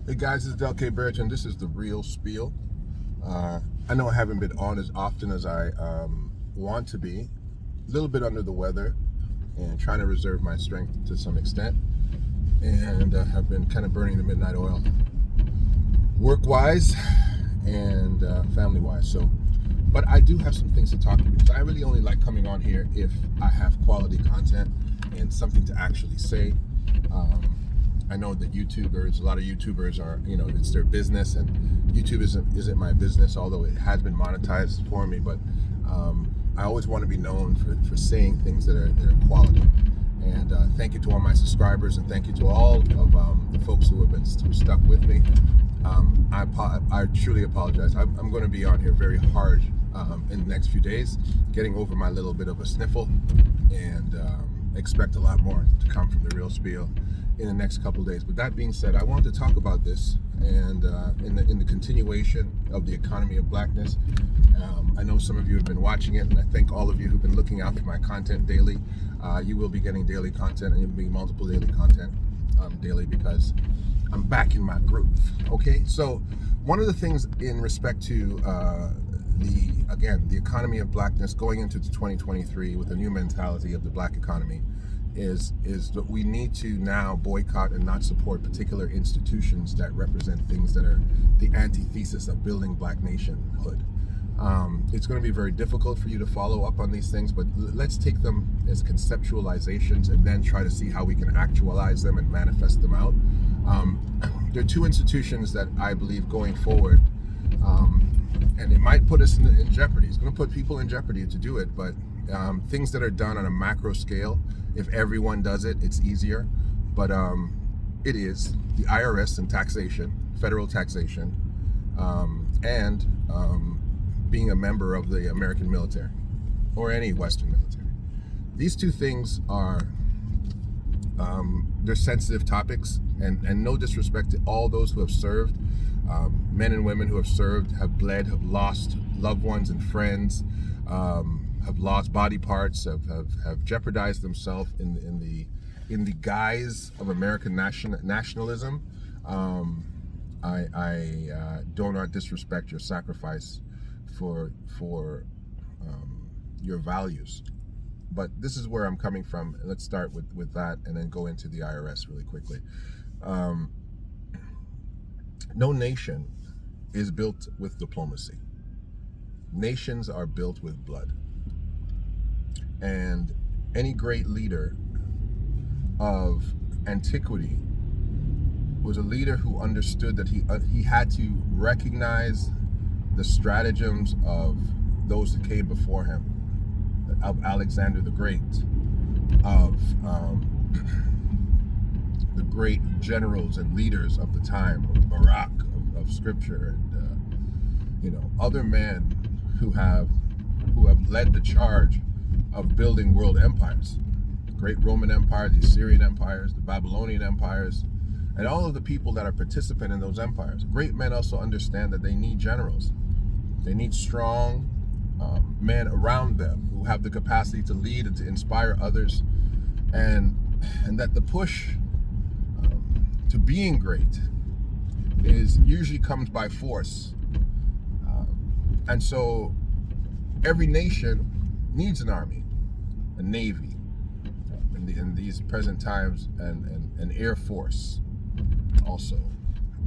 Hey guys, this is Del K. Barrett, and this is the real spiel. I know I haven't been on as often as I want to be. A little bit under the weather and trying to reserve my strength to some extent. And have been kind of burning the midnight oil work-wise and family-wise. But I do have some things to talk to you because I really only like coming on here if I have quality content and something to actually say. I know that a lot of YouTubers are, it's their business, and YouTube isn't my business, although it has been monetized for me. But I always want to be known for saying things that are quality. And thank you to all my subscribers, and thank you to all of the folks who stuck with me. I truly apologize. I'm going to be on here very hard in the next few days, getting over my little bit of a sniffle, and expect a lot more to come from the real spiel in the next couple of days. But that being said, I wanted to talk about this, and in the continuation of the economy of blackness. I know some of you have been watching it, and I thank all of you who've been looking out for my content daily. You will be getting daily content, and you'll be multiple daily content daily, because I'm back in my groove. Okay, so one of the things in respect to the economy of blackness going into 2023 with a new mentality of the black economy is that we need to now boycott and not support particular institutions that represent things that are the antithesis of building black nationhood. It's going to be very difficult for you to follow up on these things, but let's take them as conceptualizations and then try to see how we can actualize them and manifest them out. There are two institutions that I believe going forward, and it might put us in jeopardy. It's going to put people in jeopardy to do it, but things that are done on a macro scale, if everyone does it, it's easier. But it is the IRS and taxation, federal taxation, and being a member of the American military or any Western military. These two things are they're sensitive topics, and no disrespect to all those who have served, men and women who have served, have bled, have lost loved ones and friends, have lost body parts, have jeopardized themselves in the guise of American nationalism. I do not disrespect your sacrifice for your values, but this is where I'm coming from. Let's start with that, and then go into the IRS really quickly. No nation is built with diplomacy. Nations are built with blood. And any great leader of antiquity was a leader who understood that he had to recognize the stratagems of those that came before him, of Alexander the Great, of the great generals and leaders of the time, of Barak, of Scripture, and other men who have led the charge of building world empires, the great Roman Empire, the Assyrian empires, the Babylonian empires, and all of the people that are participant in those empires. Great men also understand that they need generals. They need strong men around them who have the capacity to lead and to inspire others, and that the push to being great usually comes by force. And so every nation needs an army, a navy, in these present times, and an air force also,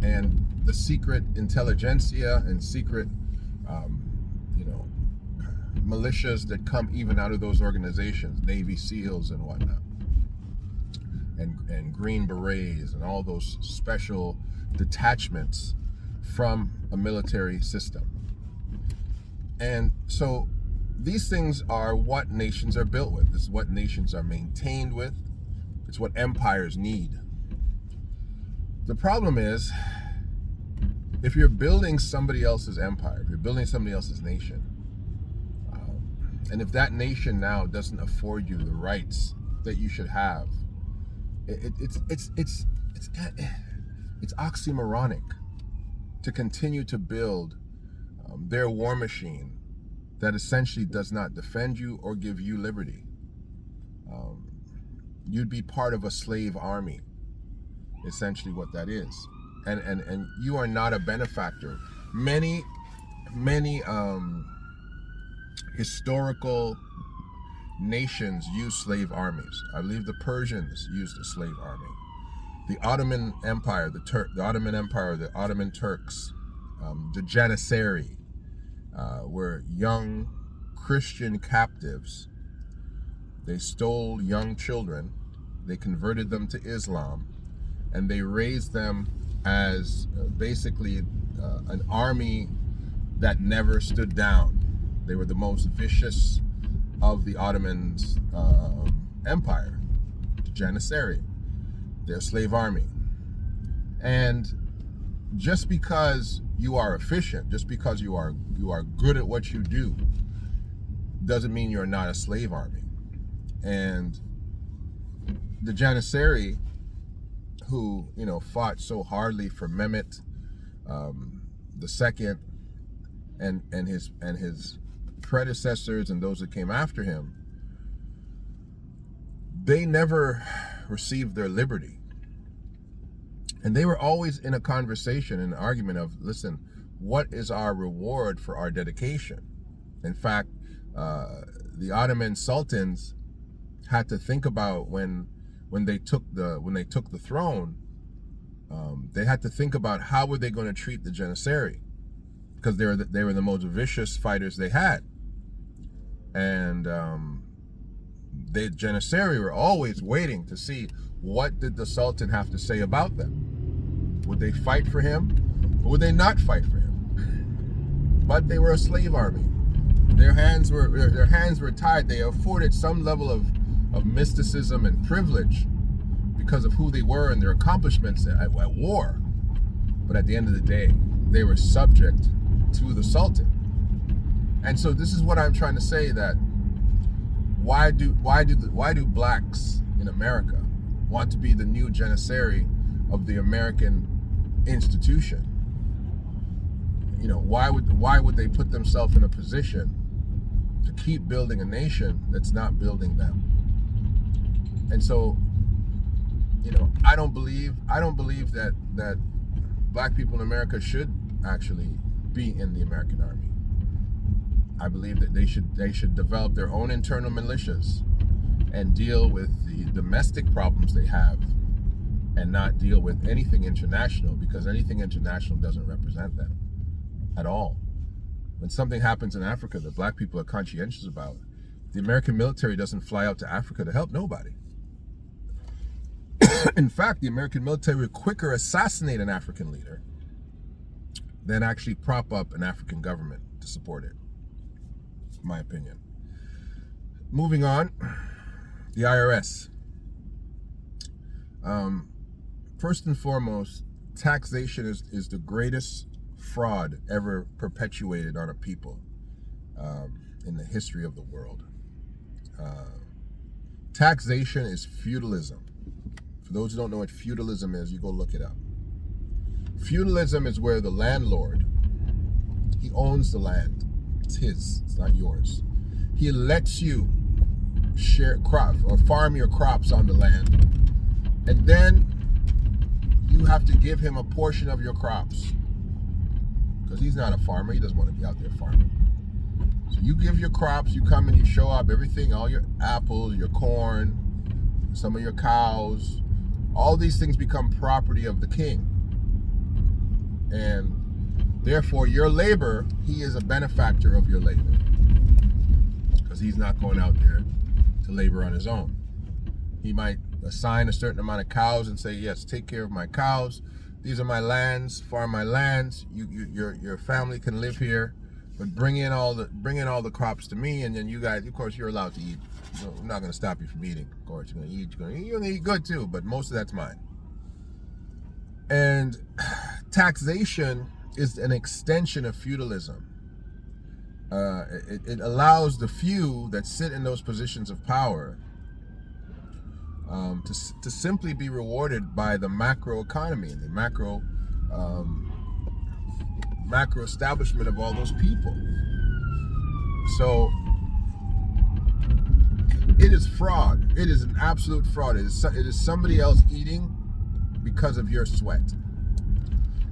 and the secret intelligentsia and secret militias that come even out of those organizations, Navy SEALs and whatnot, and Green Berets, and all those special detachments from a military system. And so these things are what nations are built with. This is what nations are maintained with. It's what empires need. The problem is, if you're building somebody else's empire, if you're building somebody else's nation, and if that nation now doesn't afford you the rights that you should have, it's oxymoronic to continue to build their war machine that essentially does not defend you or give you liberty. You'd be part of a slave army, essentially what that is. and you are not a benefactor. Many historical nations use slave armies. I believe the Persians used a slave army. The Ottoman Empire, the Ottoman Turks, the Janissary were young Christian captives. They stole young children, they converted them to Islam, and they raised them as basically an army that never stood down. They were the most vicious of the Ottoman Empire, the Janissary, their slave army. And just because you are efficient, just because you are good at what you do, doesn't mean you're not a slave army. And the Janissary, who fought so hardly for Mehmet the second and his predecessors and those that came after him, they never received their liberty. And they were always in a conversation, an argument of, listen, what is our reward for our dedication? In fact, the Ottoman sultans had to think about when they took the throne, they had to think about how were they going to treat the Janissary, because they were the most vicious fighters they had. And the Janissary were always waiting to see what did the Sultan have to say about them. Would they fight for him, or would they not fight for him? But they were a slave army. Their hands were tied. They afforded some level of mysticism and privilege because of who they were and their accomplishments at war. But at the end of the day, they were subject to the Sultan. And so this is what I'm trying to say, that why do blacks in America want to be the new Janissary of the American institution? Why would they put themselves in a position to keep building a nation that's not building them? And so, I don't believe that black people in America should actually be in the American army. I believe that they should develop their own internal militias and deal with the domestic problems they have, and not deal with anything international, because anything international doesn't represent them at all. When something happens in Africa that black people are conscientious about, the American military doesn't fly out to Africa to help nobody. In fact, the American military would quicker assassinate an African leader than actually prop up an African government to support it, in my opinion. Moving on, the IRS. First and foremost, taxation is the greatest fraud ever perpetuated on a people in the history of the world. Taxation is feudalism. For those who don't know what feudalism is, you go look it up. Feudalism is where the landlord, he owns the land. It's his, it's not yours. He lets you share crops or farm your crops on the land, and then you have to give him a portion of your crops, because he's not a farmer. He doesn't want to be out there farming. So you give your crops, you come and you show up everything, all your apples, your corn, some of your cows, all these things become property of the king. And therefore your labor, he is a benefactor of your labor, because he's not going out there to labor on his own. He might assign a certain amount of cows and say, yes, take care of my cows. These are my lands, farm my lands. Your family can live here, but bring in all the crops to me, and then you guys, of course, you're allowed to eat. I'm not going to stop you from eating. Of course, you're going to eat good too, but most of that's mine. And taxation is an extension of feudalism. It allows the few that sit in those positions of power to simply be rewarded by the macro economy, the macro establishment of all those people. So it is fraud. It is an absolute fraud. It is somebody else eating because of your sweat.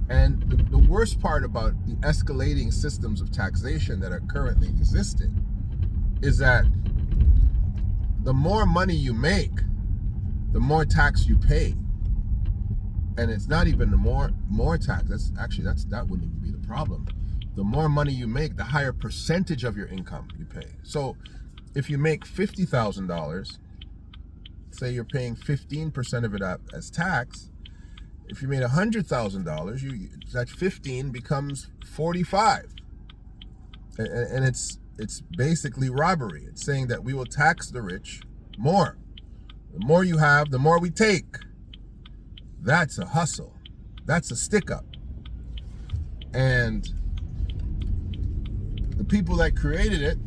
And the worst part about the escalating systems of taxation that are currently existing is that the more money you make, the more tax you pay. And it's not even the more tax. That wouldn't even be the problem. The more money you make, the higher percentage of your income you pay. So if you make $50,000, say you're paying 15% of it up as tax. If you made $100,000, that 15 becomes 45, and it's basically robbery. It's saying that we will tax the rich more. The more you have, the more we take. That's a hustle. That's a stick up. And the people that created it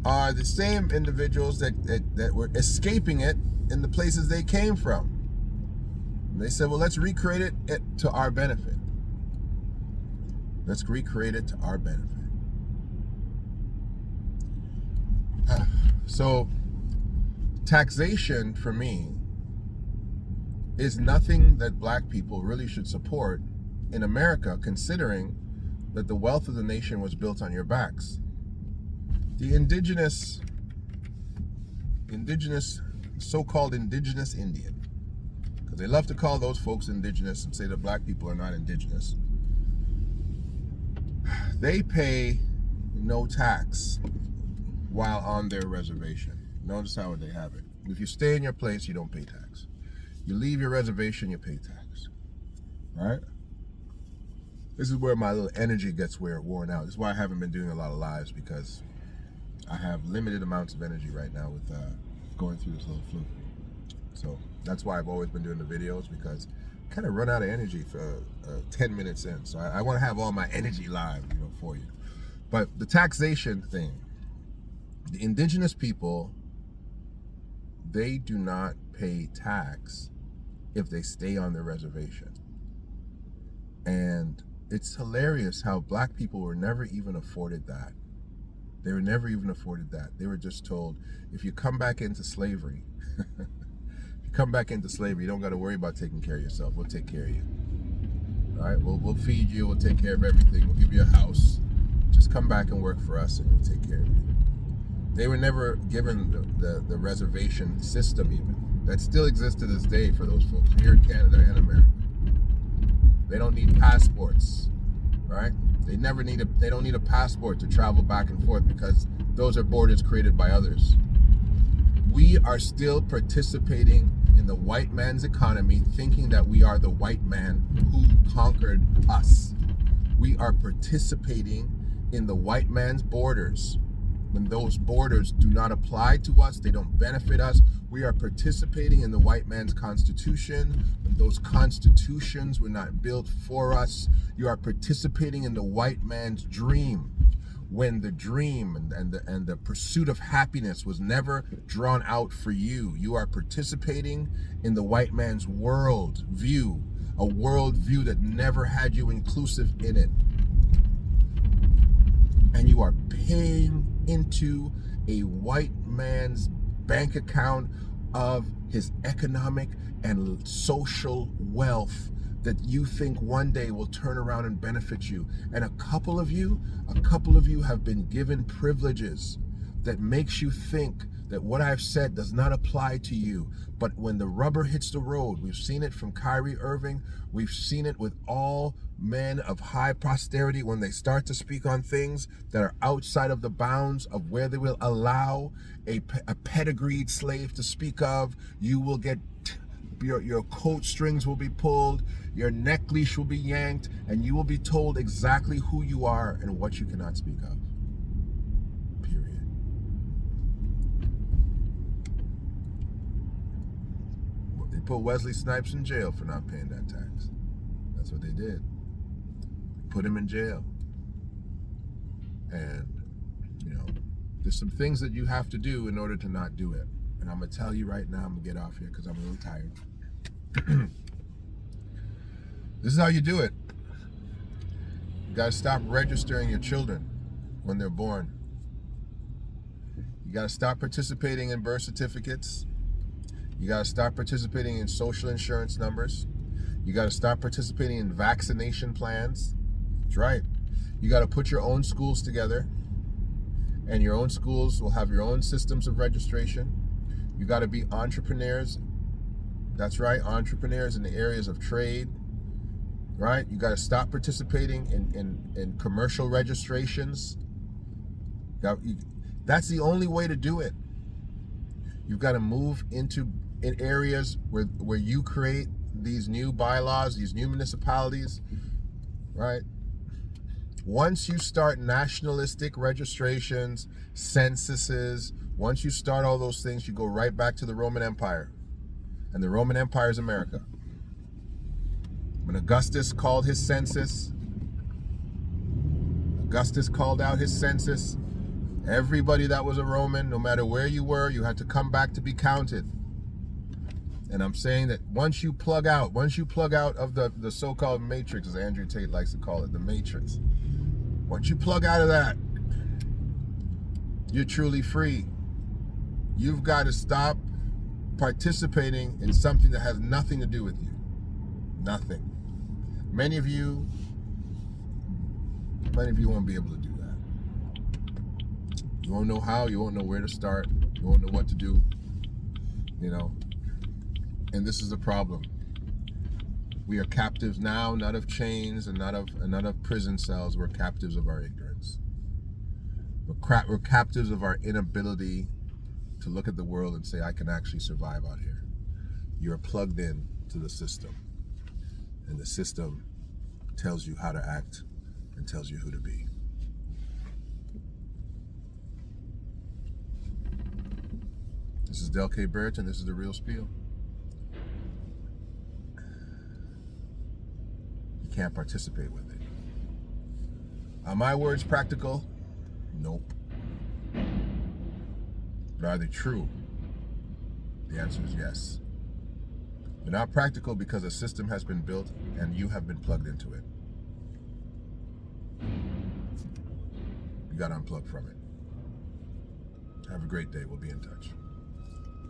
are the same individuals that were escaping it in the places they came from. And they said, well, let's recreate it to our benefit. Let's recreate it to our benefit. So taxation for me is nothing that black people really should support in America, considering that the wealth of the nation was built on your backs. The indigenous, so-called indigenous Indian, because they love to call those folks indigenous and say that black people are not indigenous. They pay no tax while on their reservation. Notice how they have it. If you stay in your place, you don't pay tax. You leave your reservation, you pay tax. Right? This is where my little energy gets worn out. This is why I haven't been doing a lot of lives, because I have limited amounts of energy right now with going through this little flu. So that's why I've always been doing the videos, because I kind of run out of energy for 10 minutes in. So I want to have all my energy live, for you. But the taxation thing, the indigenous people, they do not pay tax if they stay on their reservation. And it's hilarious how black people were never even afforded that. They were never even afforded that. They were just told, if you come back into slavery, you don't got to worry about taking care of yourself. We'll take care of you. All right, we'll feed you. We'll take care of everything. We'll give you a house. Just come back and work for us, and we'll take care of you. They were never given the reservation system even. That still exists to this day for those folks here in Canada and America. They don't need passports, right? They don't need a passport to travel back and forth, because those are borders created by others. We are still participating in the white man's economy, thinking that we are the white man who conquered us. We are participating in the white man's borders. When those borders do not apply to us, they don't benefit us. We are participating in the white man's constitution. When those constitutions were not built for us, you are participating in the white man's dream. When the dream and the pursuit of happiness was never drawn out for you, you are participating in the white man's world view, a world view that never had you inclusive in it. And you are paying into a white man's bank account of his economic and social wealth that you think one day will turn around and benefit you. And a couple of you have been given privileges that makes you think that what I've said does not apply to you. But when the rubber hits the road, we've seen it from Kyrie Irving, we've seen it with all men of high posterity, when they start to speak on things that are outside of the bounds of where they will allow a pedigreed slave to speak of, you will get, your coat strings will be pulled, your neck leash will be yanked, and you will be told exactly who you are and what you cannot speak of. Period. They put Wesley Snipes in jail for not paying that tax. That's what they did. Put him in jail. And, there's some things that you have to do in order to not do it. And I'm going to tell you right now, I'm going to get off here because I'm really tired. This is how you do it. You got to stop registering your children when they're born. You got to stop participating in birth certificates. You got to stop participating in social insurance numbers. You got to start participating in vaccination plans. That's right. You got to put your own schools together, and your own schools will have your own systems of registration. You got to be entrepreneurs. That's right, entrepreneurs in the areas of trade. Right? You got to stop participating in commercial registrations. That's the only way to do it. You've got to move in areas where you create these new bylaws, these new municipalities, right? Once you start nationalistic registrations, censuses, once you start all those things, you go right back to the Roman Empire. And the Roman Empire is America. When Augustus called his census, Augustus called out his census, everybody that was a Roman, no matter where you were, you had to come back to be counted. And I'm saying that once you plug out of the so-called matrix, as Andrew Tate likes to call it, the matrix, once you plug out of that, you're truly free. You've got to stop participating in something that has nothing to do with you. Nothing. Many of you won't be able to do that. You won't know how, you won't know where to start, you won't know what to do, you know. And this is the problem. We are captives now, not of chains and not of prison cells. We're captives of our ignorance. We're captives of our inability to look at the world and say, I can actually survive out here. You're plugged in to the system. And the system tells you how to act and tells you who to be. This is Del K. Brereton. This is The Real Spiel. You can't participate with it. Are my words practical? Nope. But are they true? The answer is yes. They're not practical because a system has been built and you have been plugged into it. You got to unplug from it. Have a great day. We'll be in touch.